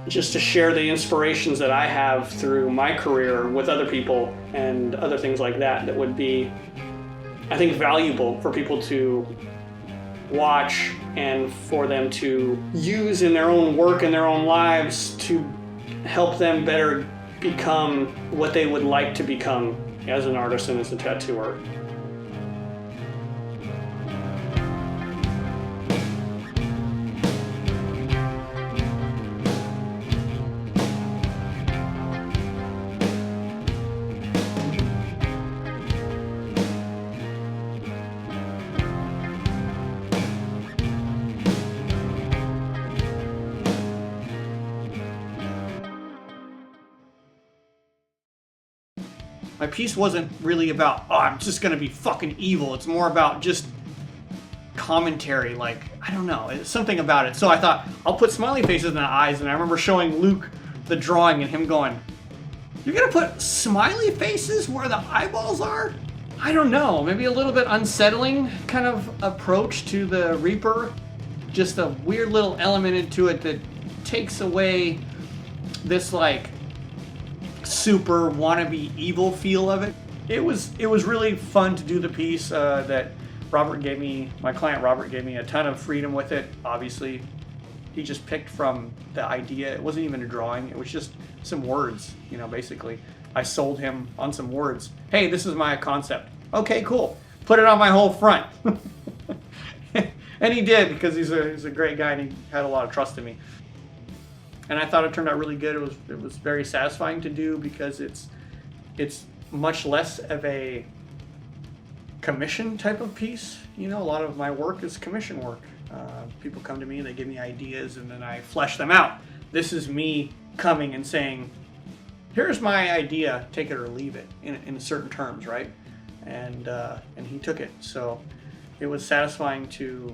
Just to share the inspirations that I have through my career with other people and other things like that, that would be, I think, valuable for people to watch and for them to use in their own work and their own lives to help them better become what they would like to become as an artist and as a tattooer. My piece wasn't really about, oh, I'm just gonna be fucking evil. It's more about just commentary, like, I don't know, it's something about it. So I thought, I'll put smiley faces in the eyes, and I remember showing Luke the drawing and him going, you're gonna put smiley faces where the eyeballs are? I don't know, maybe a little bit unsettling kind of approach to the Reaper. Just a weird little element into it that takes away this, like, super wannabe evil feel of it. It was really fun to do the piece. That Robert gave me, my client Robert gave me a ton of freedom with it. Obviously, he just picked from the idea. It wasn't even a drawing. It was just some words, you know, basically. I sold him on some words. Hey, this is my concept. Okay, cool. Put it on my whole front. And he did, because he's a great guy and he had a lot of trust in me. And I thought it turned out really good. It was very satisfying to do, because it's much less of a commission type of piece. You know, a lot of my work is commission work. People come to me and they give me ideas, and then I flesh them out. This is me coming and saying, here's my idea, take it or leave it, in certain terms, right? And he took it. So it was satisfying to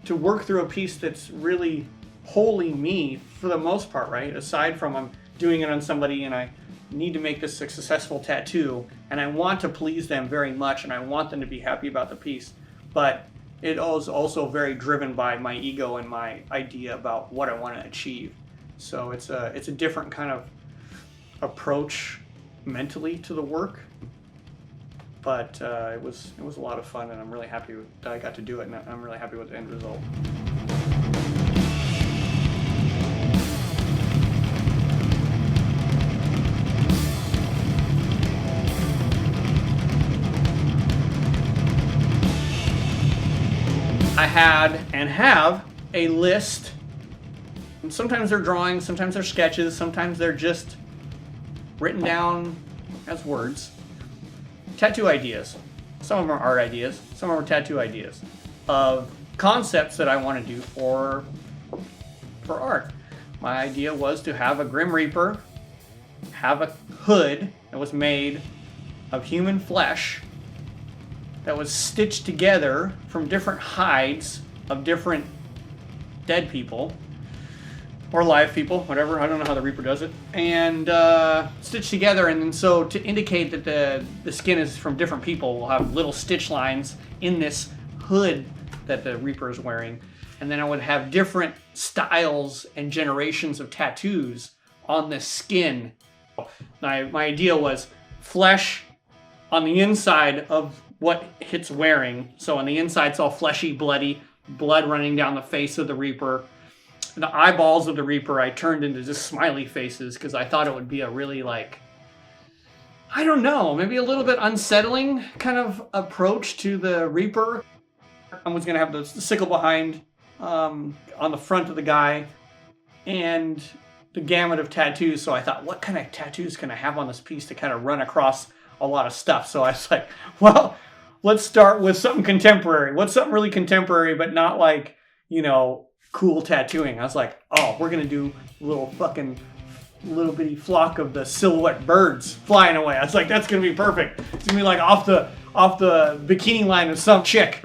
work through a piece that's really wholly me for the most part, right? Aside from I'm doing it on somebody and I need to make this a successful tattoo and I want to please them very much and I want them to be happy about the piece, but it is also very driven by my ego and my idea about what I want to achieve. So it's a different kind of approach mentally to the work, but it was a lot of fun, and I'm really happy that I got to do it, and I'm really happy with the end result. I had and have a list, and sometimes they're drawings, sometimes they're sketches, sometimes they're just written down as words. Tattoo ideas. Some of them are art ideas, some of them are tattoo ideas of concepts that I want to do for art. My idea was to have a Grim Reaper have a hood that was made of human flesh that was stitched together from different hides of different dead people or live people, whatever. I don't know how the Reaper does it. And stitched together, and then so to indicate that the skin is from different people, we'll have little stitch lines in this hood that the Reaper is wearing. And then I would have different styles and generations of tattoos on the skin. My idea was flesh on the inside of what it's wearing. So on the inside, it's all fleshy, bloody, blood running down the face of the Reaper. The eyeballs of the Reaper I turned into just smiley faces because I thought it would be a really, like, I don't know, maybe a little bit unsettling kind of approach to the Reaper. I was going to have the sickle behind on the front of the guy and the gamut of tattoos. So I thought, what kind of tattoos can I have on this piece to kind of run across a lot of stuff? So I was like, well, let's start with something contemporary. What's something really contemporary, but not like, you know, cool tattooing? I was like, oh, we're going to do a little bitty flock of the silhouette birds flying away. I was like, that's going to be perfect. It's going to be like off the bikini line of some chick.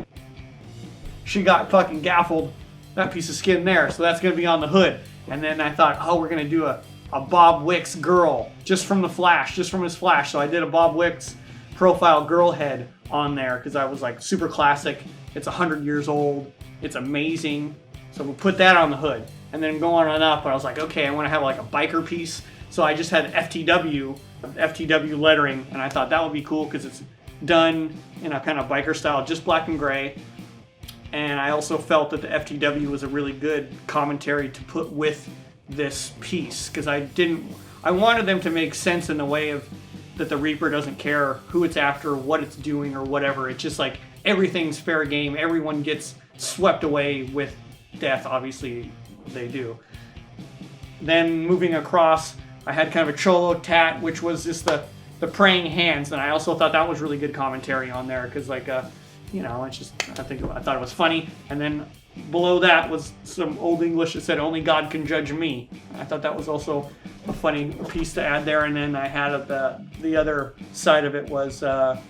She got fucking gaffled, that piece of skin there. So that's going to be on the hood. And then I thought, oh, we're going to do a Bob Wicks girl just from the Flash, just from his Flash. So I did a Bob Wicks profile girl head on there because I was like, super classic. It's 100 years old. It's amazing. So we'll put that on the hood. And then go on and up. And I was like, okay, I want to have like a biker piece. So I just had FTW lettering. And I thought that would be cool because it's done in a kind of biker style, just black and gray. And I also felt that the FTW was a really good commentary to put with this piece because I wanted them to make sense in the way of that the Reaper doesn't care who it's after, what it's doing, or whatever. It's just like everything's fair game. Everyone gets swept away with death. Obviously, they do. Then moving across, I had kind of a Cholo tat, which was just the praying hands, and I also thought that was really good commentary on there because like you know, it's just, I thought it was funny. And then below that was some old English that said, only God can judge me. I thought that was also a funny piece to add there. And then I had the other side of it was a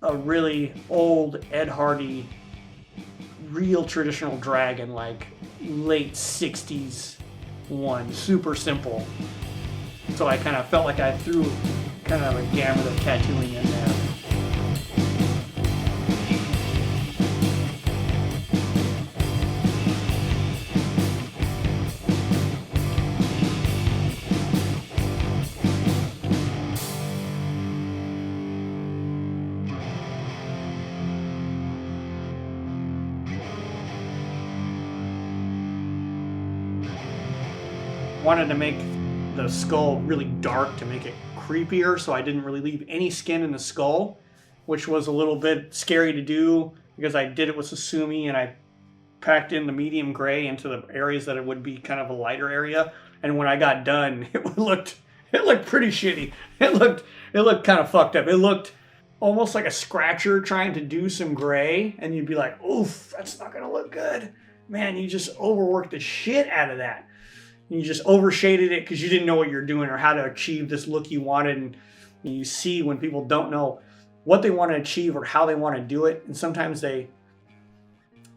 really old Ed Hardy, real traditional dragon, like late 60s one, super simple. So I kind of felt like I threw kind of a gamut of tattooing in there. Wanted to make the skull really dark to make it creepier, so I didn't really leave any skin in the skull, which was a little bit scary to do because I did it with Sasumi and I packed in the medium gray into the areas that it would be kind of a lighter area. And when I got done, it looked pretty shitty. It looked kind of fucked up. It looked almost like a scratcher trying to do some gray, and you'd be like, oof, that's not gonna look good. Man, you just overworked the shit out of that. You just overshaded it because you didn't know what you're doing or how to achieve this look you wanted. And you see when people don't know what they want to achieve or how they want to do it. And sometimes they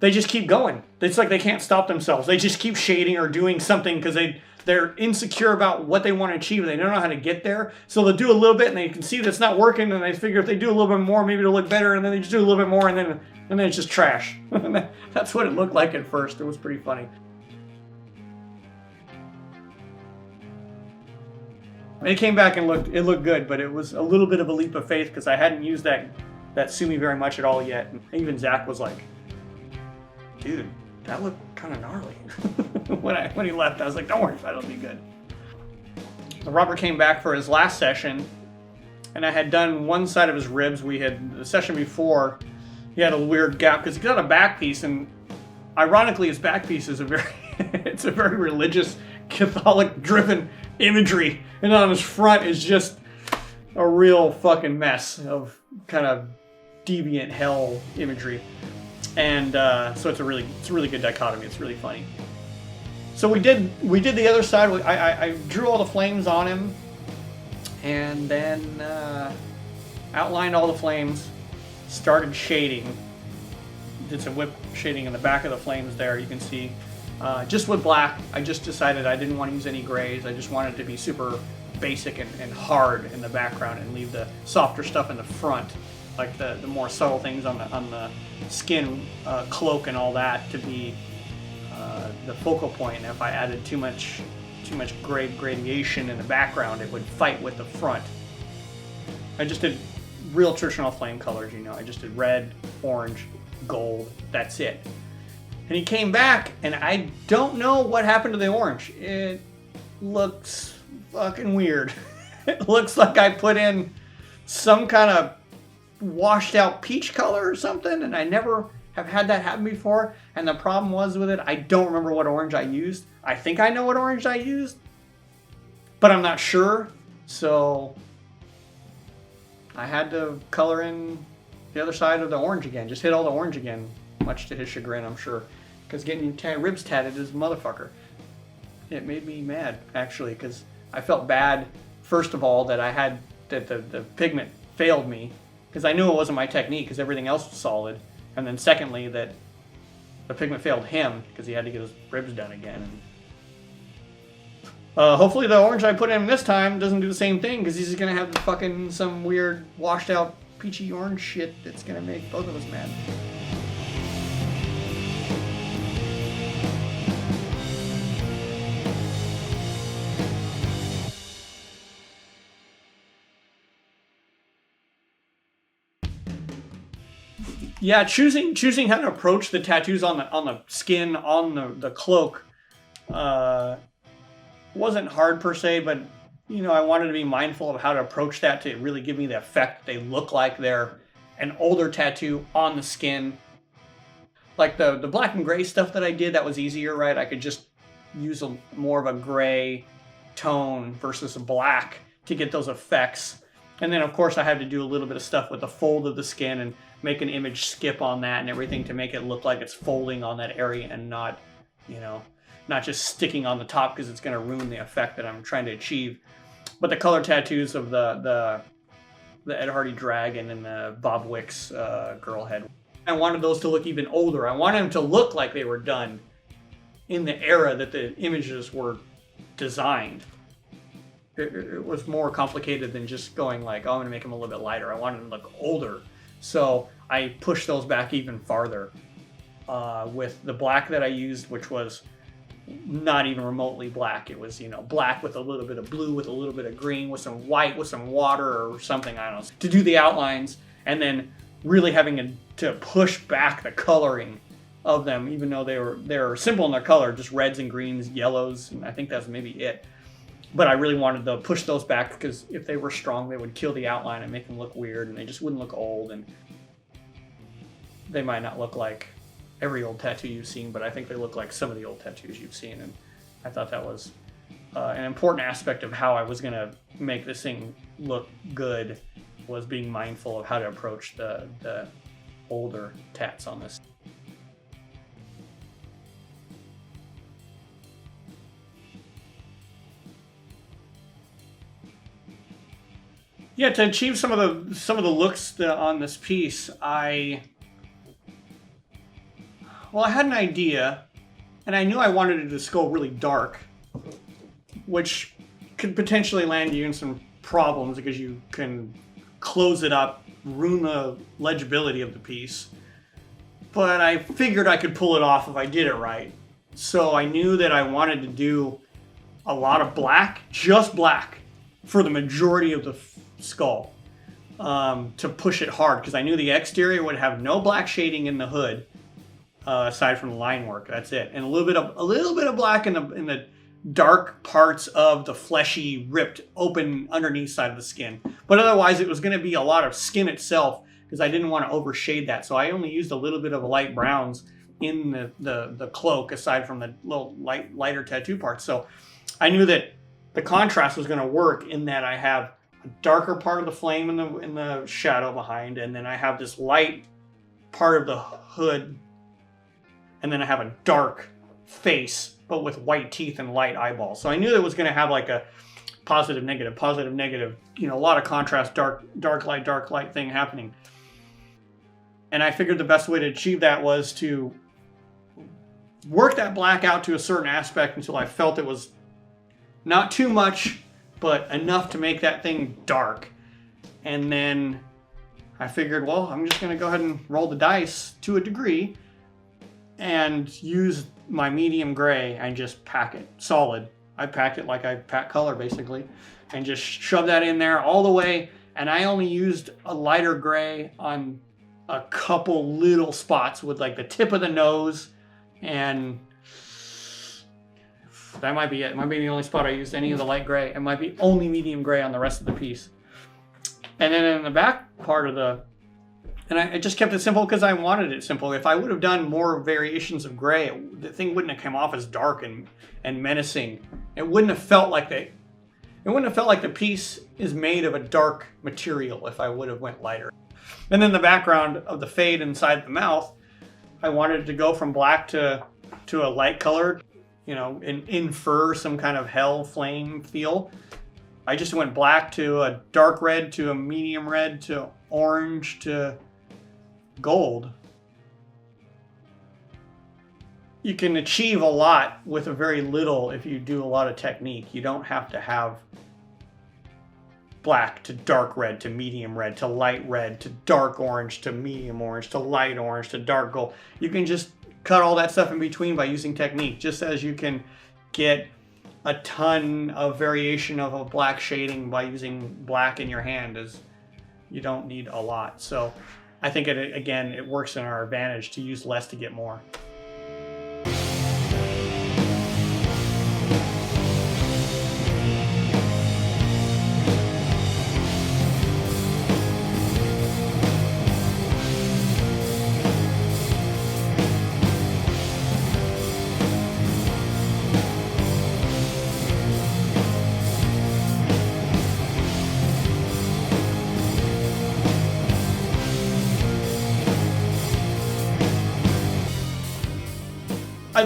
just keep going. It's like they can't stop themselves. They just keep shading or doing something because they're insecure about what they want to achieve. They don't know how to get there. So they'll do a little bit and they can see that it's not working. And they figure if they do a little bit more, maybe it'll look better. And then they just do a little bit more and then it's just trash. That's what it looked like at first. It was pretty funny. It came back and it looked good, but it was a little bit of a leap of faith because I hadn't used that Sumi very much at all yet. And even Zach was like, dude, that looked kind of gnarly. when he left, I was like, don't worry, that'll be good. So Robert came back for his last session, and I had done one side of his ribs. We had, the session before, he had a weird gap because he got a back piece, and ironically, his back piece is it's a very religious, Catholic-driven imagery, and on his front is just a real fucking mess of kind of deviant hell imagery. And so it's a really good dichotomy. It's really funny. So we did the other side. I drew all the flames on him, and then outlined all the flames, started shading, did some whip shading in the back of the flames there. You can see just with black. I just decided I didn't want to use any grays. I just wanted it to be super basic and hard in the background, and leave the softer stuff in the front, like the more subtle things on the skin, cloak and all that to be the focal point. And if I added too much gradation in the background, it would fight with the front. I just did real traditional flame colors, you know. I just did red, orange, gold. That's it. And he came back, and I don't know what happened to the orange. It looks fucking weird. It looks like I put in some kind of washed out peach color or something, and I never have had that happen before. And the problem was with it, I don't remember what orange I used. I think I know what orange I used, but I'm not sure. So I had to color in the other side of the orange again. Just hit all the orange again, much to his chagrin, I'm sure. Because getting ribs tatted is a motherfucker. It made me mad, actually, because I felt bad, first of all, that the pigment failed me, because I knew it wasn't my technique, because everything else was solid. And then secondly, that the pigment failed him, because he had to get his ribs done again. And hopefully the orange I put in this time doesn't do the same thing, because he's going to have fucking some weird washed out peachy orange shit that's going to make both of us mad. Yeah, choosing how to approach the tattoos on the skin, on the cloak, wasn't hard per se, but you know, I wanted to be mindful of how to approach that to really give me the effect they look like they're an older tattoo on the skin. Like the black and gray stuff that I did, that was easier, right? I could just use more of a gray tone versus a black to get those effects. And then, of course, I had to do a little bit of stuff with the fold of the skin and make an image skip on that and everything to make it look like it's folding on that area and not, you know, not just sticking on the top, because it's going to ruin the effect that I'm trying to achieve. But the color tattoos of the Ed Hardy dragon and the Bob Wicks girl head, I wanted those to look even older. I wanted them to look like they were done in the era that the images were designed. It was more complicated than just going like, oh, I'm going to make them a little bit lighter. I wanted them to look older. So I pushed those back even farther with the black that I used, which was not even remotely black. It was, you know, black with a little bit of blue, with a little bit of green, with some white, with some water or something, I don't know, to do the outlines, and then really having to push back the coloring of them, even though they're simple in their color, just reds and greens, yellows, and I think that's maybe it. But I really wanted to push those back, because if they were strong, they would kill the outline and make them look weird, and they just wouldn't look old, and they might not look like every old tattoo you've seen, but I think they look like some of the old tattoos you've seen, and I thought that was an important aspect of how I was going to make this thing look good, was being mindful of how to approach the older tats on this. Yeah, to achieve some of the looks on this piece, I had an idea, and I knew I wanted it to go really dark, which could potentially land you in some problems because you can close it up, ruin the legibility of the piece. But I figured I could pull it off if I did it right. So I knew that I wanted to do a lot of black, just black, for the majority of the skull, to push it hard, because I knew the exterior would have no black shading in the hood, aside from the line work. That's it, and a little bit of black in the dark parts of the fleshy, ripped open underneath side of the skin. But otherwise, it was going to be a lot of skin itself, because I didn't want to overshade that. So I only used a little bit of light browns in the cloak, aside from the little lighter tattoo parts. So I knew that the contrast was going to work in that I have darker part of the flame in the shadow behind, and then I have this light part of the hood, and then I have a dark face, but with white teeth and light eyeballs. So I knew it was going to have like a positive, negative, you know, a lot of contrast, dark light thing happening. And I figured the best way to achieve that was to work that black out to a certain aspect until I felt it was not too much, but enough to make that thing dark. And then I figured, well, I'm just going to go ahead and roll the dice to a degree and use my medium gray and just pack it solid. I packed it like I pack color, basically, and just shove that in there all the way. And I only used a lighter gray on a couple little spots with like the tip of the nose, and that might be it. It might be the only spot I used any of the light gray. It might be only medium gray on the rest of the piece. And then in the back part of and I just kept it simple because I wanted it simple. If I would have done more variations of gray, the thing wouldn't have come off as dark and menacing. It wouldn't have felt like the piece is made of a dark material if I would have went lighter. And then the background of the fade inside the mouth, I wanted to go from black to a light colored, you know, infer some kind of hell flame feel. I just went black to a dark red to a medium red to orange to gold. You can achieve a lot with a very little if you do a lot of technique. You don't have to have black to dark red to medium red to light red to dark orange to medium orange to light orange to dark gold. You can just cut all that stuff in between by using technique, just as you can get a ton of variation of a black shading by using black in your hand. As you don't need a lot. So I think it works in our advantage to use less to get more.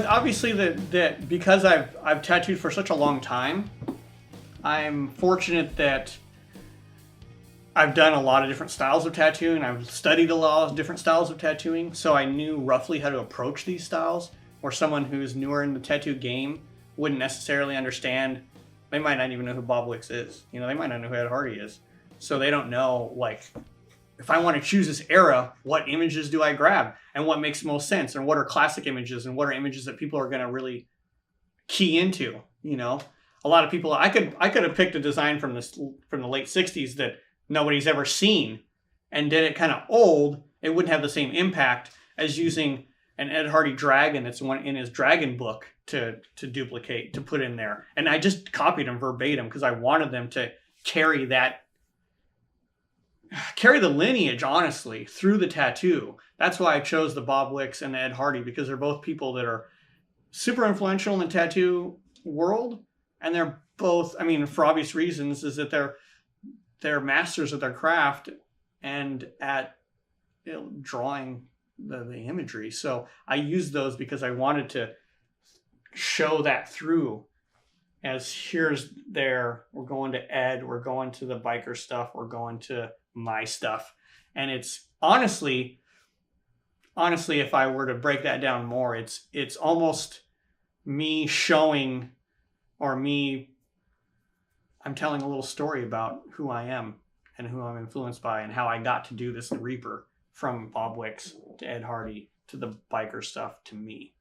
Obviously, that because I've tattooed for such a long time, I'm fortunate that I've done a lot of different styles of tattooing. I've studied a lot of different styles of tattooing, so I knew roughly how to approach these styles. Or someone who's newer in the tattoo game wouldn't necessarily understand. They might not even know who Bob Wicks is. You know, they might not know who Ed Hardy is, so they don't know, like, if I want to choose this era, what images do I grab? And what makes most sense? And what are classic images? And what are images that people are going to really key into? You know, a lot of people, I could have picked a design from the late 60s that nobody's ever seen and did it kind of old. It wouldn't have the same impact as using an Ed Hardy dragon that's one in his dragon book to duplicate, to put in there. And I just copied them verbatim because I wanted them to carry the lineage, honestly, through the tattoo. That's why I chose the Bob Wicks and the Ed Hardy, because they're both people that are super influential in the tattoo world. And they're both, I mean, for obvious reasons, is that they're masters of their craft and at, you know, drawing the imagery. So I used those because I wanted to show that through. As we're going to Ed, we're going to the biker stuff, we're going to my stuff. And it's honestly, if I were to break that down more, it's almost me showing, or I'm telling a little story about who I am and who I'm influenced by and how I got to do this Reaper, from Bob Wicks to Ed Hardy to the biker stuff to me.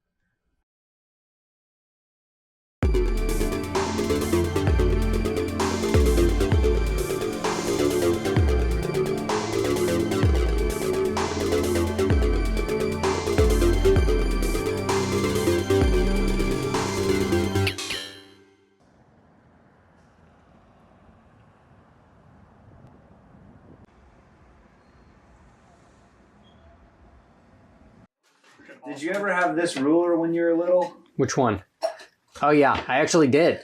Did you ever have this ruler when you were little? Which one? Oh yeah, I actually did.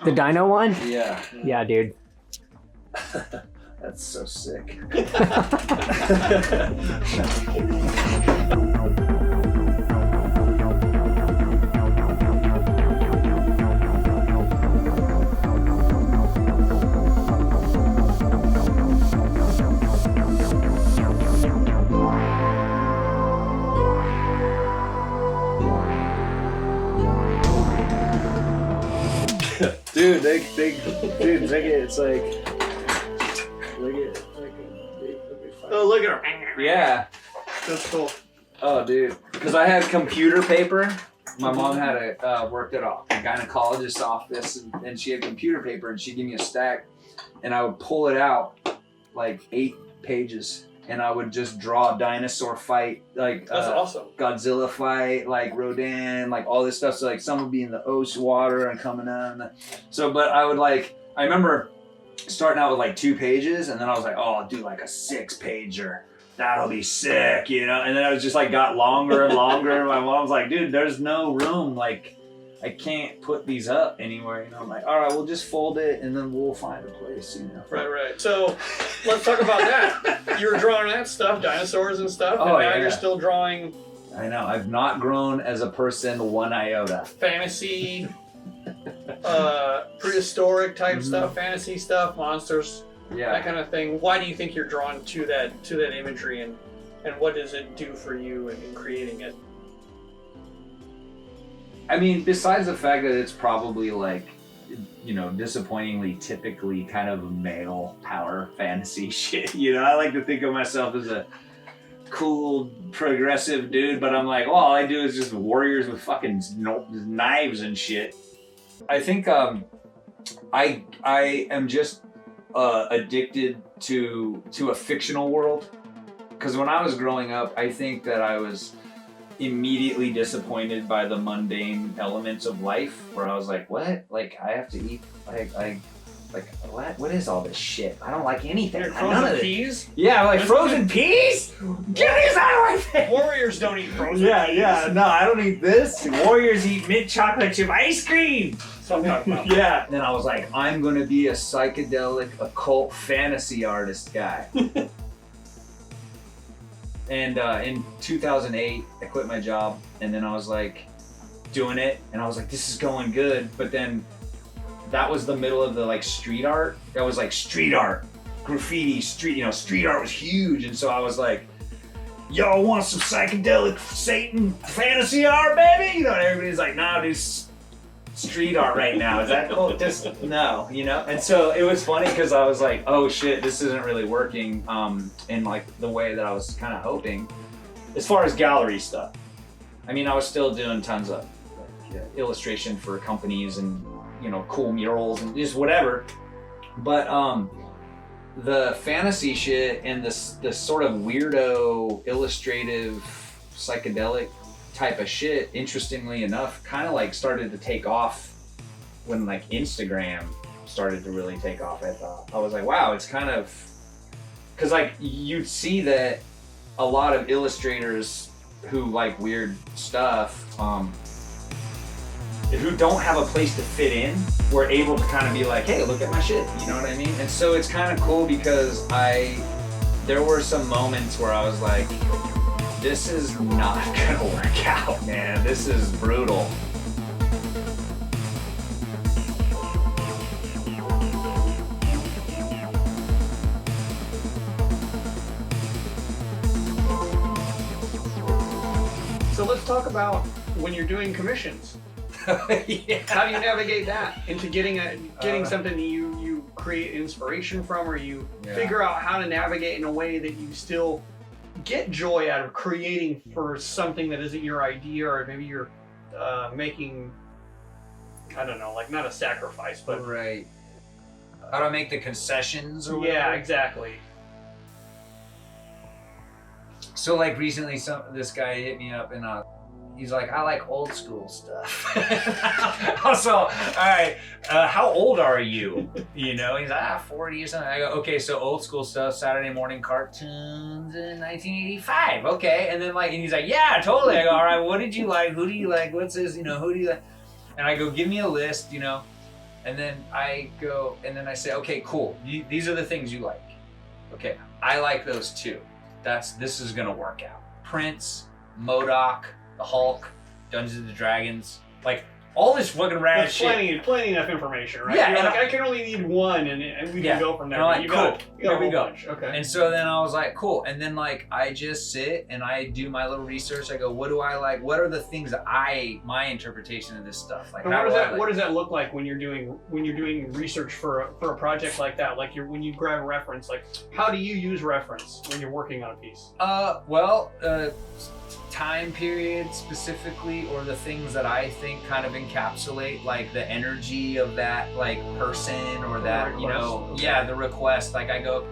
The dino one? Yeah. Yeah, dude. That's so sick. Dude, it's like, look at, Oh, look at her. yeah. That's cool. Oh, dude, because I had computer paper. My mom had worked at a gynecologist's office, and she had computer paper, and she'd give me a stack, and I would pull it out like 8 pages, and I would just draw a dinosaur fight, like That's awesome. Godzilla fight, like Rodan, like all this stuff. So like some would be in the ocean water and coming out. So, but I would like, I remember starting out with like 2 pages, and then I was like, oh, I'll do like a 6-pager. That'll be sick, you know? And then I was just like, got longer and longer. And my mom's like, dude, there's no room. Like, I can't put these up anywhere, you know? I'm like, all right, we'll just fold it and then we'll find a place, you know? Right. So let's talk about that. You were drawing that stuff, dinosaurs and stuff, and now you're still drawing. I know. I've not grown as a person 1 iota. Fantasy, prehistoric type stuff, fantasy stuff, monsters, that kind of thing. Why do you think you're drawn to that imagery, and what does it do for you in creating it? I mean, besides the fact that it's probably like, you know, disappointingly typically kind of male power fantasy shit, you know, I like to think of myself as a cool progressive dude, but I'm like, well, all I do is just warriors with fucking knives and shit. I think I am just addicted to a fictional world, because when I was growing up, I think that I was immediately disappointed by the mundane elements of life, where I was like, what? Like, I have to eat, like what is all this shit? I don't like anything. Frozen peas? Yeah, like frozen peas? Get these out of my face! Warriors don't eat frozen peas. Yeah, no, I don't eat this. Warriors eat mint chocolate chip ice cream. So yeah. Then I was like, I'm gonna be a psychedelic occult fantasy artist guy. And in 2008, I quit my job, and then I was like doing it, and I was like, this is going good. But then that was the middle of the like street art. That was like street art, graffiti, street art was huge. And so I was like, y'all want some psychedelic Satan fantasy art, baby? You know, and everybody's like, nah, dude, street art right now. Is that cool? Just no, you know? And so it was funny because I was like, oh shit, this isn't really working in like the way that I was kind of hoping. As far as gallery stuff, I mean, I was still doing tons of like, illustration for companies and, you know, cool murals and just whatever. But the fantasy shit and this sort of weirdo illustrative psychedelic type of shit, interestingly enough, kind of like started to take off when like Instagram started to really take off. I thought, I was like, wow, it's kind of, because like you'd see that a lot of illustrators who like weird stuff, who don't have a place to fit in, were able to kind of be like, hey, look at my shit, you know what I mean? And so it's kind of cool because there were some moments where I was like, this is not gonna work out, man. This is brutal. So let's talk about when you're doing commissions. Yeah. How do you navigate that into getting something that you create inspiration from, or you figure out how to navigate in a way that you still get joy out of creating for something that isn't your idea, or maybe you're making, I don't know, like not a sacrifice, but right. How to make the concessions or whatever? Yeah, exactly. So like recently, this guy hit me up and he's like, I like old school stuff. Also, all right, how old are you? You know, he's like, 40 or something. I go, okay, so old school stuff, Saturday morning cartoons in 1985. Okay, and then and he's like, yeah, totally. I go, all right, what did you like? Who do you like? What's this? You know, who do you like? And I go, give me a list, you know. And then I go, and then I say, okay, cool. These are the things you like. Okay, I like those too. This is gonna work out. Prince, MODOK, the Hulk, Dungeons and Dragons, like all this fucking rad That's shit. plenty enough information, right? Yeah, You're and like, I can only need one, and we Yeah. can go from there. And I'm like, you cool, got a here we whole go. bunch. Okay. And so then I was like, cool. And then like I just sit and I do my little research. I go, what do I like? What are the things that my interpretation of this stuff? Like, And how what do does I that like? what does that look like when you're doing research for a project like that? Like when you grab a reference, like how do you use reference when you're working on a piece? Time period specifically, or the things that I think kind of encapsulate like the energy of that like person or that, you know, Okay. yeah, the request. Like I go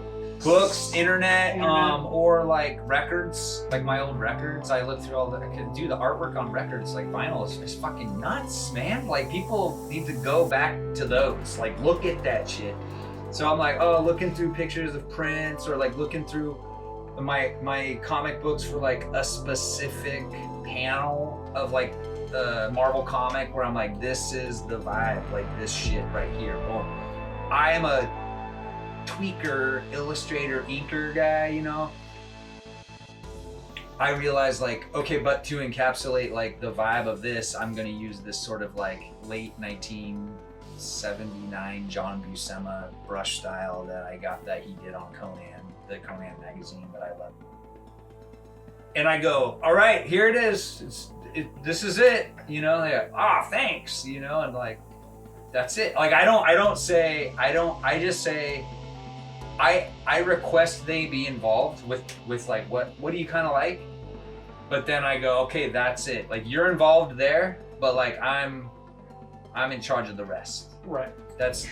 books, internet, or like records, like my old records. I look through all I can do the artwork on records, like vinyl is fucking nuts, man. Like people need to go back to those, like look at that shit. So I'm like, oh, looking through pictures of Prince, or like looking through my comic books for like a specific panel of like the Marvel comic where I'm like, this is the vibe, like this shit right here. Boom. I am a tweaker, illustrator, inker guy, you know. I realized like, okay, but to encapsulate like the vibe of this, I'm gonna use this sort of like late 1979 John Buscema brush style that he did on Conan, the Conan magazine that I love. And I go, all right, here it is. This is it, you know. Like, thanks, you know, and like, that's it. Like, I just say, I request they be involved with like, what do you kind of like? But then I go, okay, that's it. Like, you're involved there, but like, I'm in charge of the rest. Right. That's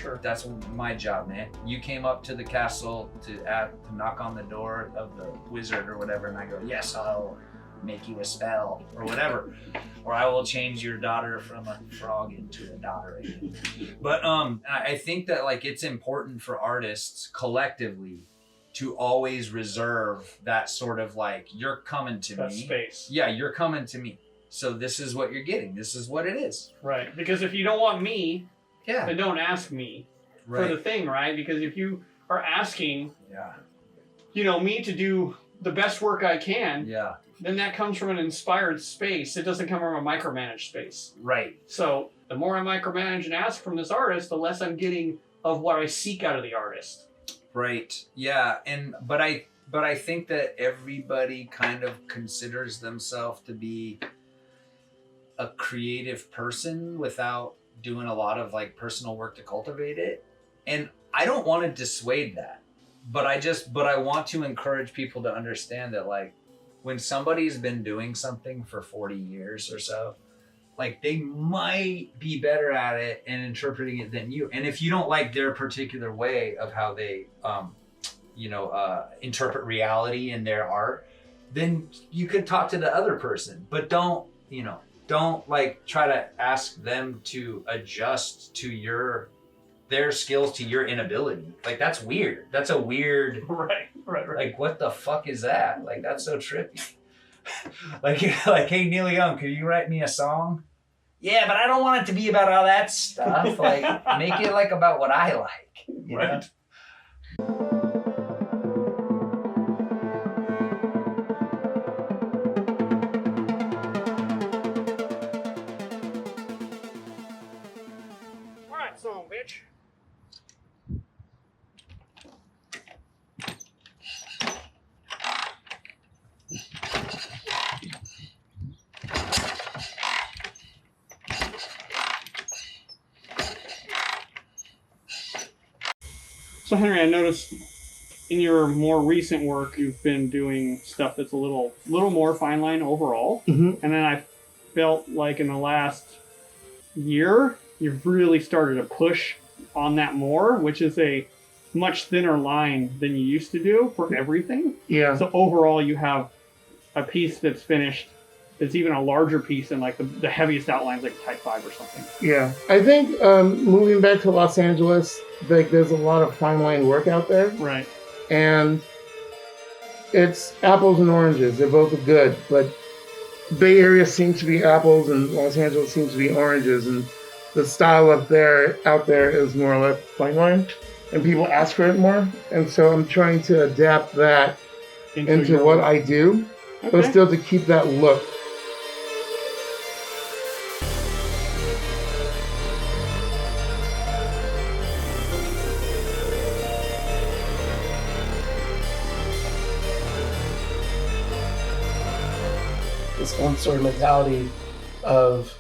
my job, man. You came up to the castle to knock on the door of the wizard or whatever, and I go, yes, I'll make you a spell or whatever, or I will change your daughter from a frog into a daughter again. But I think that like it's important for artists collectively to always reserve that sort of like, you're coming to that me. space. Yeah, you're coming to me. So this is what you're getting. This is what it is. Right. Because if you don't want me, Yeah. then don't ask me Right. for the thing, right? Because if you are asking, Yeah. you know, me to do the best work I can, Yeah. then that comes from an inspired space. It doesn't come from a micromanaged space. Right. So the more I micromanage and ask from this artist, the less I'm getting of what I seek out of the artist. Right. Yeah. But I think that everybody kind of considers themselves to be a creative person without doing a lot of like personal work to cultivate it. And I don't want to dissuade that, but I want to encourage people to understand that like when somebody's been doing something for 40 years or so, like they might be better at it and interpreting it than you. And if you don't like their particular way of how they, interpret reality in their art, then you could talk to the other person, but don't like try to ask them to adjust to their skills to your inability. Like that's weird. That's a weird. Right. Like what the fuck is that? Like that's so trippy. like hey Neil Young, could you write me a song? Yeah, but I don't want it to be about all that stuff. Like make it like about what I like. You know? Song, bitch. So Henry, I noticed in your more recent work, you've been doing stuff that's a little more fine line overall. Mm-hmm. And then I felt like in the last year, you've really started to push on that more, which is a much thinner line than you used to do for everything. Yeah. So overall, you have a piece that's finished that's even a larger piece than like the heaviest outlines, like Type 5 or something. Yeah. I think moving back to Los Angeles, like there's a lot of fine line work out there. Right. And it's apples and oranges. They're both good, but Bay Area seems to be apples and Los Angeles seems to be oranges. And the style out there is more or less fine line, and people ask for it more. And so I'm trying to adapt that into your what work. I do, but Okay. still to keep that look. This own sort of mentality of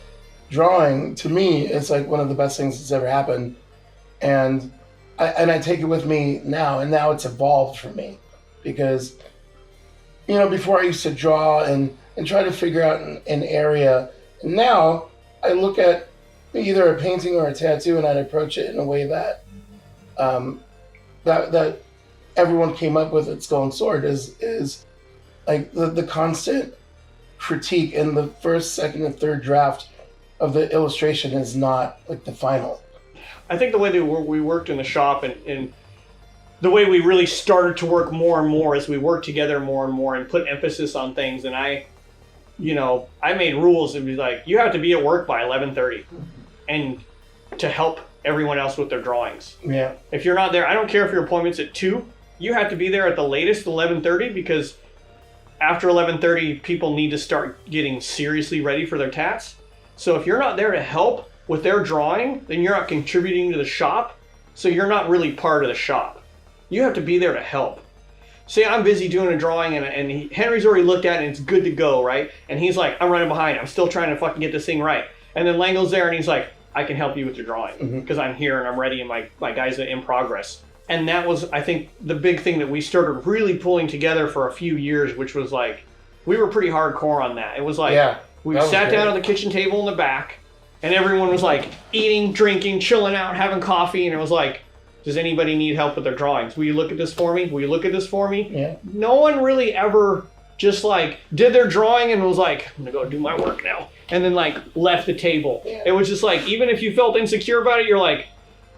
drawing, to me, it's like one of the best things that's ever happened. And I take it with me now, and now it's evolved for me. Because, before I used to draw and try to figure out an area. And now I look at either a painting or a tattoo and I'd approach it in a way that that everyone came up with at Skull and Sword is like the constant critique in the first, second, and third draft of the illustration is not like the final. I think the way that we worked in the shop and the way we really started to work more and more as we worked together more and more and put emphasis on things. And I made rules and be like, you have to be at work by 11:30 and to help everyone else with their drawings. Yeah. If you're not there, I don't care if your appointment's at 2, you have to be there at the latest 11:30 because after 11:30, people need to start getting seriously ready for their tats. So if you're not there to help with their drawing, then you're not contributing to the shop. So you're not really part of the shop. You have to be there to help. Say I'm busy doing a drawing and Henry's already looked at it and it's good to go, right? And he's like, I'm running behind. I'm still trying to fucking get this thing right. And then Lango's there and he's like, I can help you with your drawing because I'm here and I'm ready and my guys are in progress. And that was, I think, the big thing that we started really pulling together for a few years, which was like, we were pretty hardcore on that. It was like, we sat down at the kitchen table in the back and everyone was like eating, drinking, chilling out, having coffee. And it was like, does anybody need help with their drawings? Will you look at this for me? Will you look at this for me? Yeah. No one really ever just like did their drawing and was like, I'm gonna go do my work now. And then like left the table. Yeah. It was just like, even if you felt insecure about it, you're like,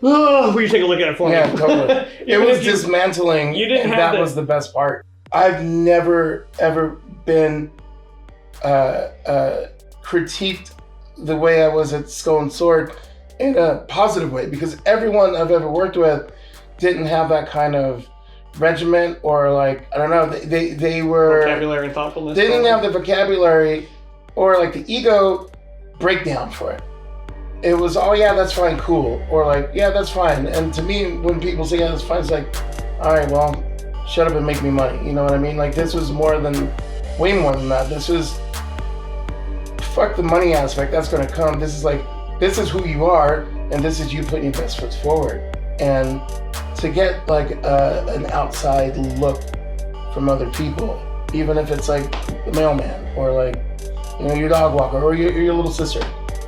oh, will you take a look at it for me? Yeah, totally. It was dismantling, and that was the best part. I've never, ever been critiqued the way I was at Skull and Sword in a positive way, because everyone I've ever worked with didn't have that kind of regiment or like, I don't know, they were... vocabulary and thoughtfulness. They didn't have the vocabulary or like the ego breakdown for it. It was, oh yeah, that's fine, cool. Or like, yeah, that's fine. And to me, when people say, yeah, that's fine, it's like, all right, well, shut up and make me money. You know what I mean? Like, this was way more than that. This was, fuck the money aspect, that's gonna come. This is like, this is who you are, and this is you putting your best foot forward. And to get like an outside look from other people, even if it's like the mailman, or like, your dog walker, or your little sister.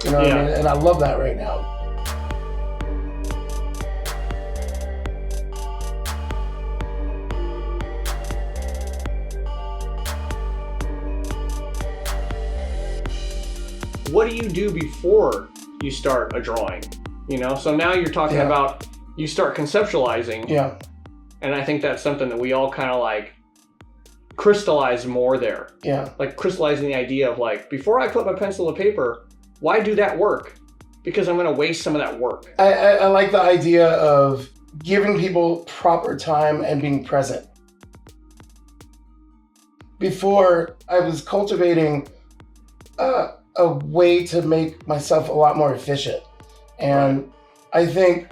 You know what I mean? And I love that right now. What do you do before you start a drawing? So now you're talking about you start conceptualizing. Yeah. And I think that's something that we all kind of like crystallize more there. Yeah. Like crystallizing the idea of like, before I put my pencil to paper, why do that work? Because I'm going to waste some of that work. I like the idea of giving people proper time and being present. Before, I was cultivating a way to make myself a lot more efficient. And I think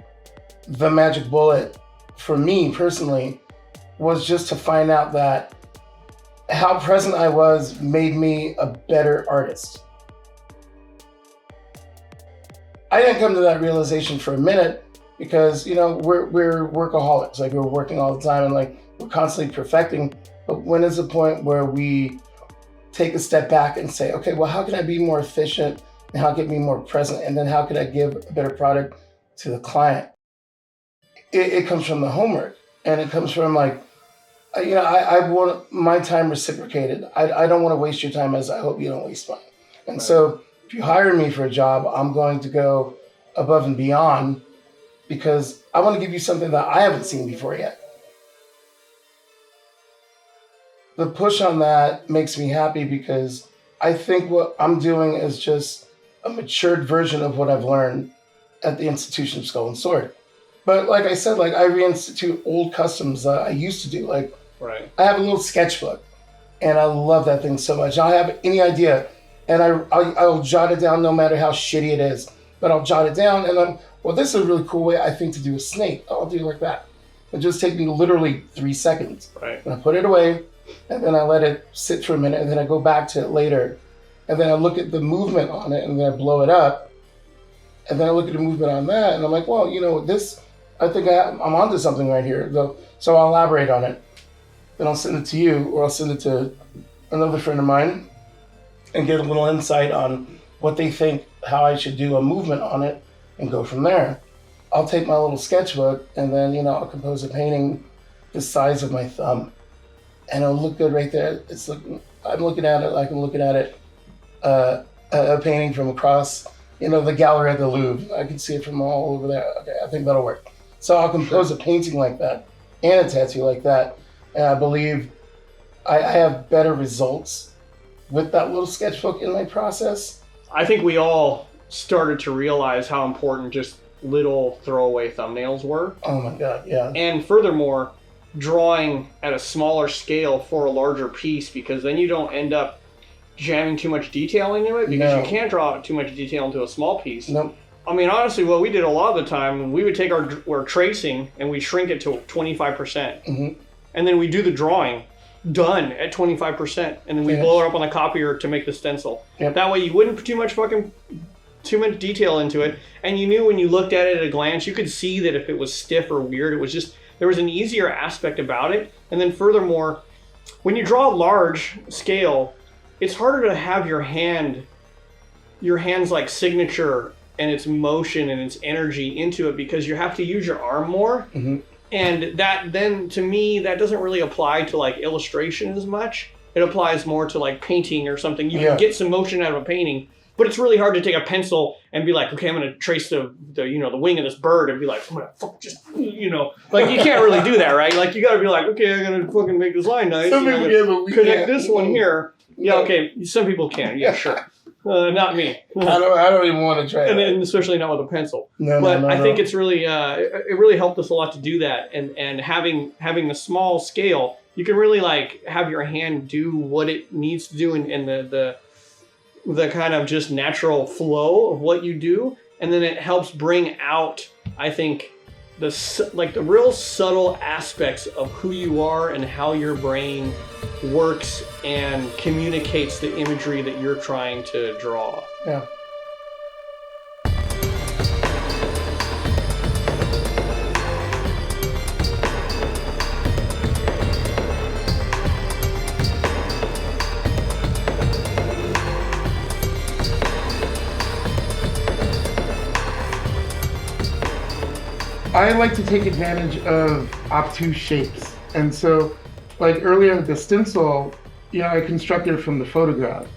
the magic bullet for me personally was just to find out that how present I was made me a better artist. I didn't come to that realization for a minute because, we're workaholics. Like, we're working all the time and like we're constantly perfecting. But when is the point where we take a step back and say, okay, well, how can I be more efficient and how can I be more present? And then how can I give a better product to the client? It comes from the homework, and it comes from like, I want my time reciprocated. I don't want to waste your time, as I hope you don't waste mine. And so if you hire me for a job, I'm going to go above and beyond because I want to give you something that I haven't seen before yet. The push on that makes me happy because I think what I'm doing is just a matured version of what I've learned at the institution of Skull and Sword. But like I said, like I reinstitute old customs that I used to do. Like Right. I have a little sketchbook, and I love that thing so much. I don't have any idea, and I'll jot it down no matter how shitty it is. But I'll jot it down, and well, this is a really cool way I think to do a snake. I'll do it like that. It just takes me literally 3 seconds. Right. And I put it away, and then I let it sit for a minute, and then I go back to it later, and then I look at the movement on it, and then I blow it up, and then I look at the movement on that, and I'm like, well, this, I think I'm onto something right here. So I'll elaborate on it. Then I'll send it to you, or I'll send it to another friend of mine, and get a little insight on what they think, how I should do a movement on it, and go from there. I'll take my little sketchbook, and then, I'll compose a painting the size of my thumb. And it'll look good right there. I'm looking at it like I'm looking at it, a painting from across, the gallery at the Louvre. I can see it from all over there. Okay, I think that'll work. So I'll compose a painting like that, and a tattoo like that. And I believe I have better results with that little sketchbook in my process. I think we all started to realize how important just little throwaway thumbnails were. Oh my God, yeah. And furthermore, drawing at a smaller scale for a larger piece, because then you don't end up jamming too much detail into it, because you can't draw too much detail into a small piece. Nope. I mean, honestly, what we did a lot of the time, we would take our tracing and we shrink it to 25%. Mm-hmm. And then we do the drawing done at 25%, and then we blow it up on the copier to make the stencil. Yep. That way you wouldn't put too much detail into it, and you knew when you looked at it at a glance, you could see that if it was stiff or weird, it was just, there was an easier aspect about it. And then furthermore, when you draw large scale, it's harder to have your hand's like signature and its motion and its energy into it, because you have to use your arm more. Mm-hmm. And that, then to me, that doesn't really apply to like illustration as much. It applies more to like painting or something. You can get some motion out of a painting, but it's really hard to take a pencil and be like, okay, I'm going to trace the wing of this bird, and be like, I'm going to like you can't really do that, right? Like you got to be like, okay, I'm going to fucking make this line nice. Some people can, but we connect can't. this one here. Yeah, okay. Some people can. Yeah, sure. Not me. I don't even want to try it. And especially not with a pencil. No, I think it's really it really helped us a lot to do that, and having the small scale, you can really like have your hand do what it needs to do, and the kind of just natural flow of what you do, and then it helps bring out, I think, the real subtle aspects of who you are and how your brain works and communicates the imagery that you're trying to draw. Yeah. I like to take advantage of obtuse shapes. And so, like earlier, the stencil, I constructed it from the photograph.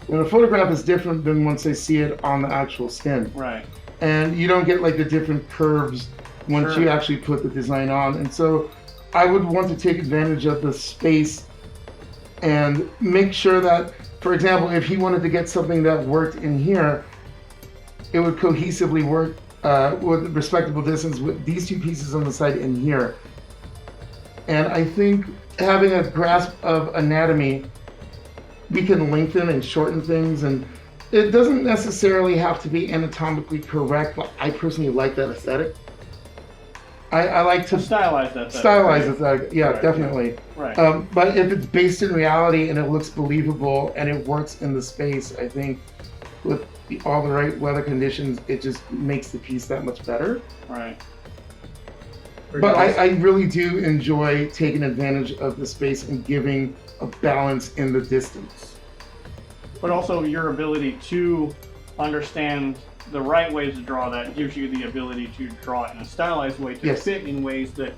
And the photograph is different than once they see it on the actual skin. Right. And you don't get like the different curves once you actually put the design on. And so I would want to take advantage of the space and make sure that, for example, if he wanted to get something that worked in here, it would cohesively work with a respectable distance with these two pieces on the side in here. And I think having a grasp of anatomy, we can lengthen and shorten things, and it doesn't necessarily have to be anatomically correct, but I personally like that aesthetic. I like to stylize that. Stylize it, yeah, right. Definitely. Right. But if it's based in reality and it looks believable and it works in the space, I think with all the right weather conditions, it just makes the piece that much better. Right. But I really do enjoy taking advantage of the space and giving a balance in the distance. But also your ability to understand the right ways to draw that gives you the ability to draw it in a stylized way to fit in ways that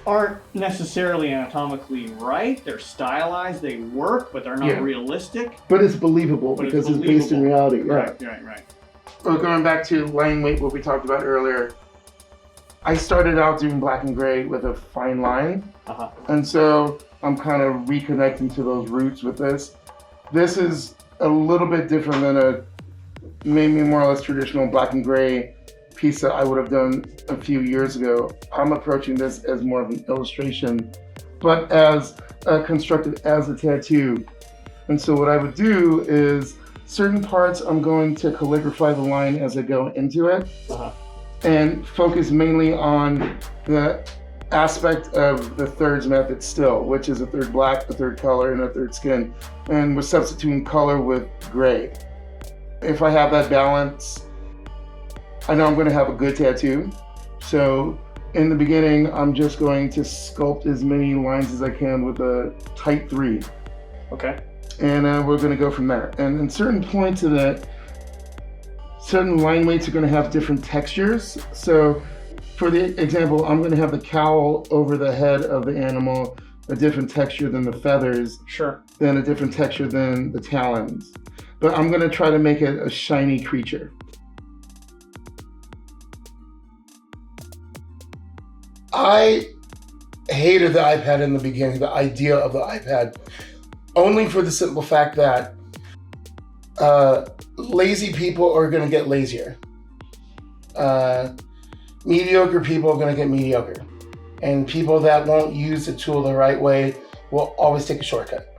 aren't necessarily anatomically right. They're stylized, they work, but they're not realistic. But it's believable because it's based in reality. Right. Well, going back to line weight, what we talked about earlier, I started out doing black and gray with a fine line. And so I'm kind of reconnecting to those roots with this. This is a little bit different than maybe more or less traditional black and gray piece that I would have done a few years ago. I'm approaching this as more of an illustration, but as constructed as a tattoo. And so what I would do is certain parts I'm going to calligraphy the line as I go into it, and focus mainly on the aspect of the thirds method still, which is a third black, a third color, and a third skin. And we're substituting color with gray. If I have that balance, I know I'm going to have a good tattoo. So in the beginning, I'm just going to sculpt as many lines as I can with a tight 3. Okay. And we're going to go from there. And certain points of that, certain line weights are going to have different textures. So for the example, I'm going to have the cowl over the head of the animal a different texture than the feathers. Sure. Then a different texture than the talons. But I'm going to try to make it a shiny creature. I hated the iPad in the beginning, the idea of the iPad, only for the simple fact that lazy people are going to get lazier. Mediocre people are going to get mediocre. And people that won't use the tool the right way will always take a shortcut.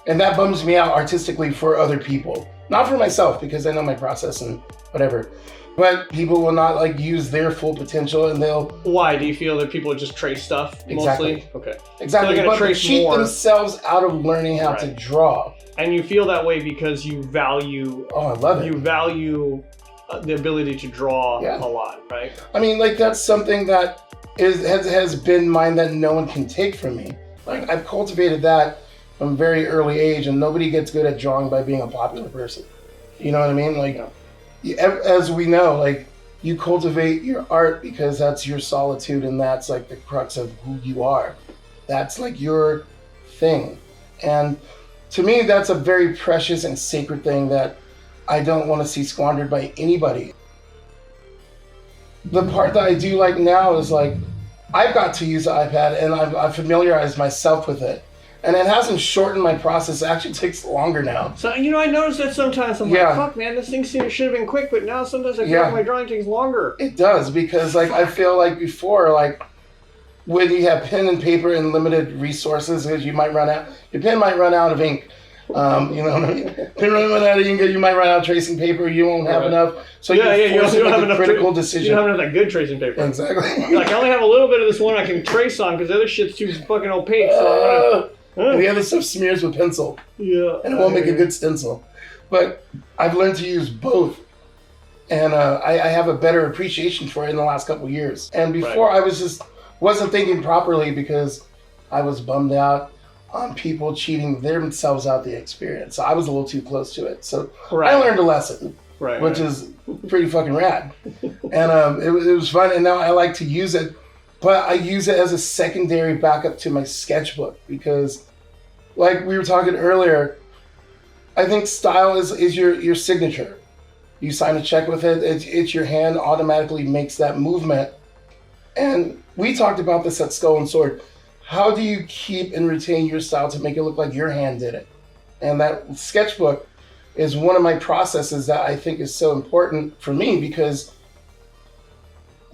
And that bums me out artistically for other people. Not for myself, because I know my process and whatever. But people will not use their full potential, and they'll... Why? Do you feel that people just trace stuff mostly? Exactly. Okay. Exactly. So but they cheat themselves out of learning how to draw. And you feel that way because you value... Oh, I love it. You value the ability to draw a lot, right? I mean, that's something that has been mine that no one can take from me. I've cultivated that from a very early age, and nobody gets good at drawing by being a popular person. You know what I mean? As we know, you cultivate your art because that's your solitude, and that's the crux of who you are. That's your thing. And to me, that's a very precious and sacred thing that I don't want to see squandered by anybody. The part that I do like now is I've got to use the iPad, and I've familiarized myself with it. And it hasn't shortened my process. It actually takes longer now. So, I noticed that sometimes I'm like, fuck, man, this thing should have been quick, but now sometimes I feel like my drawing takes longer. It does, because I feel before, when you have pen and paper and limited resources, because you might run out, your pen might run out of ink. Pen run out of ink, you might run out of tracing paper, you won't have enough. So you don't have enough critical decision. You don't have enough that good tracing paper. Exactly. I only have a little bit of this one I can trace on, because the other shit's too fucking opaque, so and the other stuff smears with pencil. Yeah. And it won't make a good stencil. But I've learned to use both. And I have a better appreciation for it in the last couple of years. And before I wasn't thinking properly because I was bummed out on people cheating themselves out the experience. So I was a little too close to it. So I learned a lesson, which is pretty fucking rad. And it was fun. And now I like to use it. But I use it as a secondary backup to my sketchbook because, like we were talking earlier, I think style is your signature. You sign a check with it, it's your hand automatically makes that movement. And we talked about this at Skull and Sword. How do you keep and retain your style to make it look like your hand did it? And that sketchbook is one of my processes that I think is so important for me because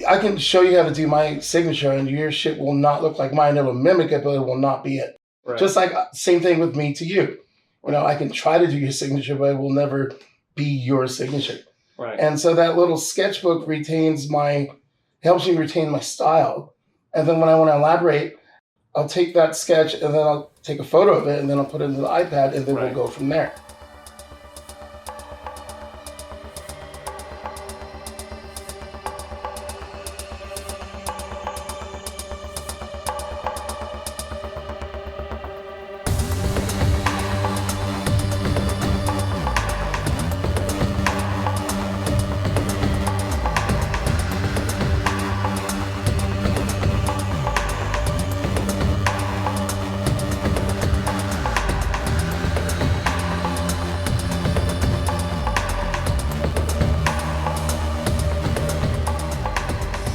I can show you how to do my signature and your shit will not look like mine. It'll mimic it, but it will not be it. Right. Just same thing with me to you. I can try to do your signature, but it will never be your signature. Right. And so that little sketchbook helps me retain my style. And then when I want to elaborate, I'll take that sketch and then I'll take a photo of it and then I'll put it into the iPad and then we'll go from there.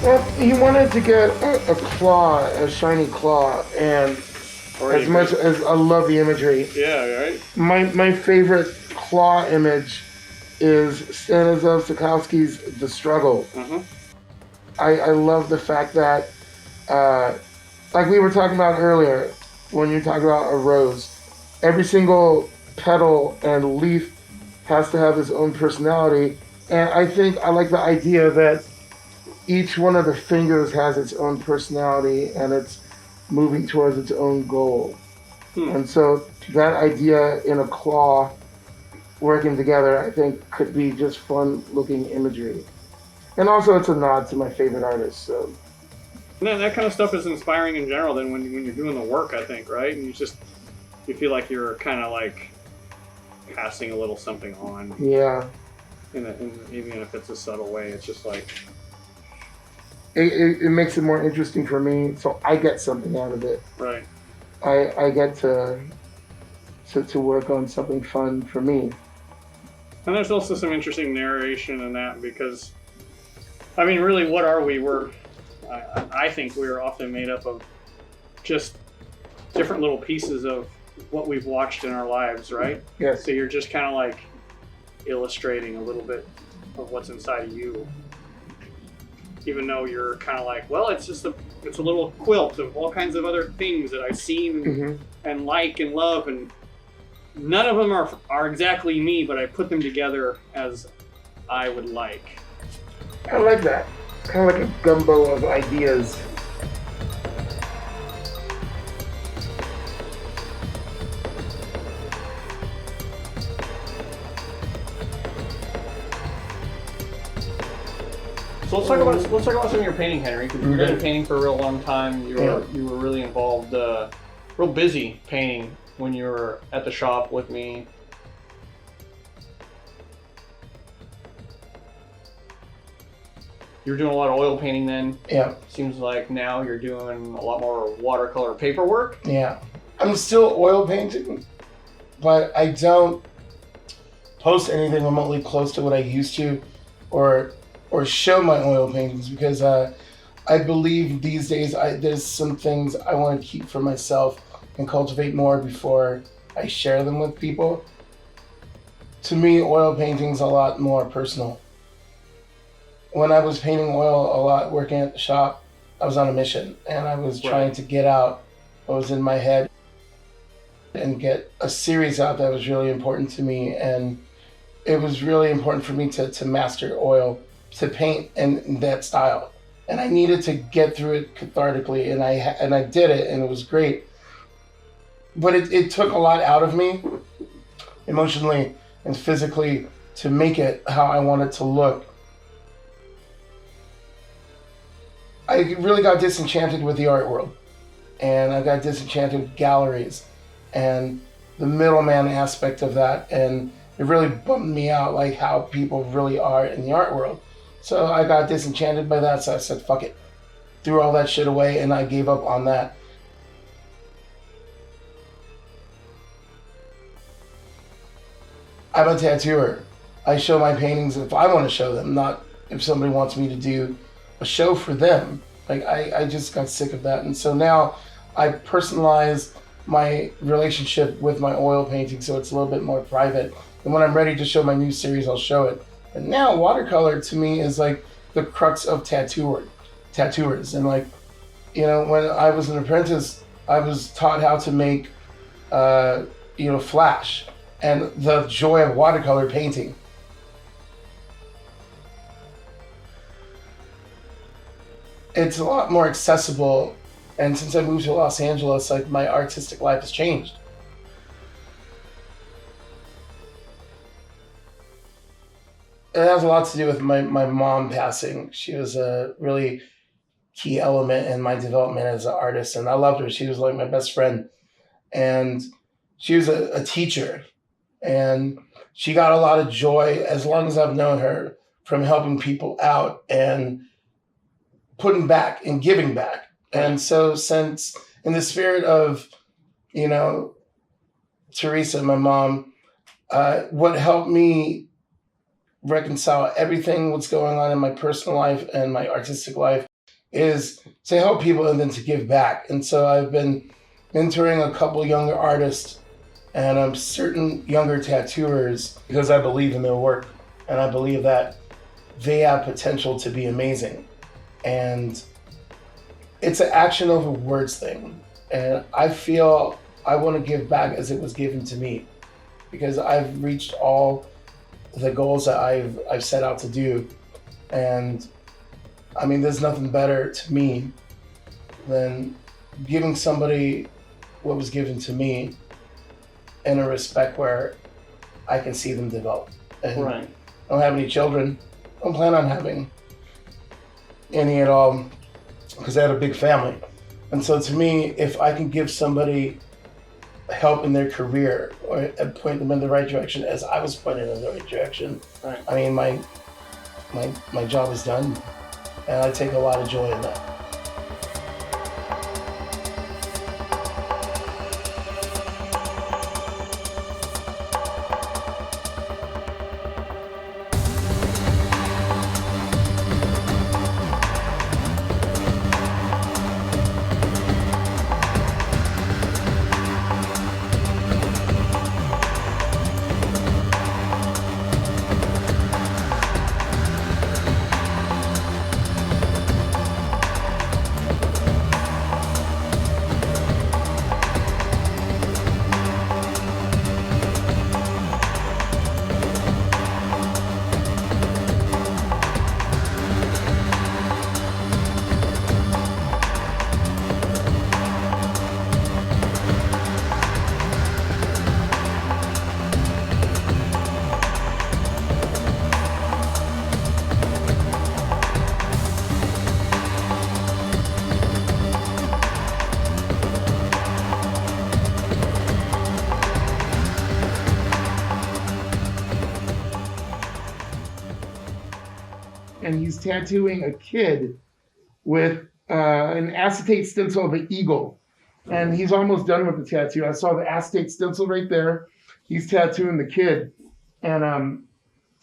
Well, he wanted to get a claw, a shiny claw, and as much as I love the imagery. Yeah, right. My favorite claw image is Stanislav Sikowski's The Struggle. Mm-hmm. I love the fact that, like we were talking about earlier, when you're talking about a rose, every single petal and leaf has to have its own personality. And I think I like the idea that each one of the fingers has its own personality and it's moving towards its own goal. And so that idea in a claw working together, I think, could be just fun looking imagery. And also it's a nod to my favorite artist. So And that kind of stuff is inspiring in general then when you're doing the work, I think, right? And you feel like you're kind of like passing a little something on. yeah, Even if it's a subtle way, it's just like... it makes it more interesting for me. So I get something out of it. Right. I get to work on something fun for me. And there's also some interesting narration in that because, I mean, really, what are we? I think we're often made up of just different little pieces of what we've watched in our lives, right? Yes. So you're just kind of like illustrating a little bit of what's inside of you. Even though you're kind of like, well, it's a little quilt of all kinds of other things that I've seen and like and love, and none of them are exactly me, but I put them together as I would like. I like that. Kind of like a gumbo of ideas. So let's talk about some of your painting, Henry. Because you've been painting for a real long time. You were really involved, real busy painting when you were at the shop with me. You were doing a lot of oil painting then. Yeah. Seems like now you're doing a lot more watercolor paperwork. Yeah. I'm still oil painting, but I don't post anything remotely close to what I used to, or show my oil paintings, because I believe these days there's some things I want to keep for myself and cultivate more before I share them with people. To me, oil painting's a lot more personal. When I was painting oil a lot, working at the shop, I was on a mission, and I was trying to get out what was in my head and get a series out that was really important to me. And it was really important for me to master oil, to paint in that style. And I needed to get through it cathartically, and I did it, and it was great. But it took a lot out of me, emotionally and physically, to make it how I wanted to look. I really got disenchanted with the art world, and I got disenchanted with galleries and the middleman aspect of that, and it really bummed me out, like how people really are in the art world. So I got disenchanted by that, so I said, fuck it. Threw all that shit away, and I gave up on that. I'm a tattooer. I show my paintings if I want to show them, not if somebody wants me to do a show for them. Like, I just got sick of that. And so now I personalize my relationship with my oil painting so it's a little bit more private. And when I'm ready to show my new series, I'll show it. And now watercolor to me is like the crux of tattooers. And like, you know, when I was an apprentice, I was taught how to make, flash and the joy of watercolor painting. It's a lot more accessible, and since I moved to Los Angeles, like, my artistic life has changed. It has a lot to do with my mom passing. She was a really key element in my development as an artist, and I loved her. She was like my best friend, and she was a teacher, and she got a lot of joy, as long as I've known her, from helping people out and putting back and giving back. And so, since, in the spirit of, Teresa, my mom, what helped me reconcile everything what's going on in my personal life and my artistic life is to help people and then to give back. And so I've been mentoring a couple younger artists and certain younger tattooers because I believe in their work. and I believe that they have potential to be amazing. And it's an action over words thing. And I feel I want to give back as it was given to me, because I've reached all the goals that I've set out to do. And I mean, there's nothing better to me than giving somebody what was given to me in a respect where I can see them develop. And Right. I don't have any children. I don't plan on having any at all, because I had a big family. And so to me, if I can give somebody help in their career or point them in the right direction as I was pointed in the right direction, Right. I mean, my job is done, and I take a lot of joy in that. And he's tattooing a kid with an acetate stencil of an eagle. And he's almost done with the tattoo. I saw the acetate stencil right there. He's tattooing the kid. And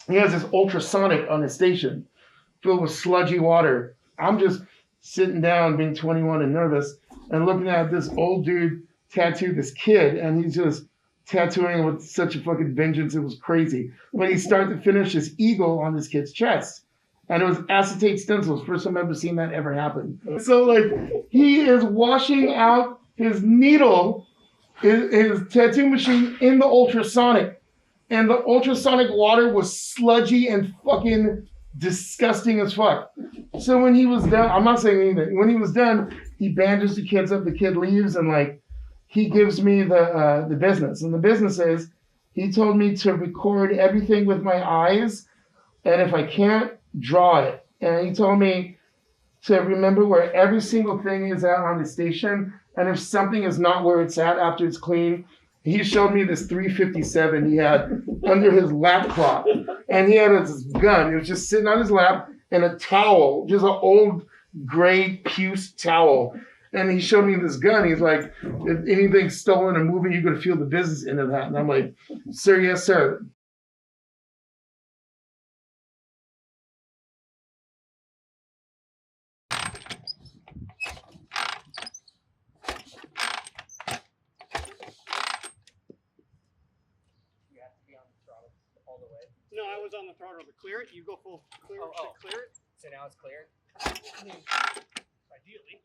he has this ultrasonic on his station filled with sludgy water. I'm just sitting down being 21 and nervous and looking at this old dude tattoo this kid, and he's just tattooing with such a fucking vengeance. It was crazy. But he started to finish this eagle on this kid's chest. And it was acetate stencils. First time I've ever seen that ever happen. So like he is washing out his needle, his tattoo machine in the ultrasonic. And the ultrasonic water was sludgy and fucking disgusting as fuck. So when he was done, I'm not saying anything. When he was done, he bandages the kids up, the kid leaves, and like he gives me the business. And the business is he told me to record everything with my eyes, and if I can't, draw it. And he told me to remember where every single thing is at on the station, and if something is not where it's at after it's clean. He showed me this 357 he had under his lap cloth, and he had this gun. It was just sitting on his lap, and a towel, just an old gray puce towel. And he showed me this gun. He's like, if anything's stolen or moving, you're gonna feel the business into that. And I'm like, sir, yes, sir. No, I was on the throttle to clear it. You go full clear. Oh. Clear it. So now it's cleared? Ideally.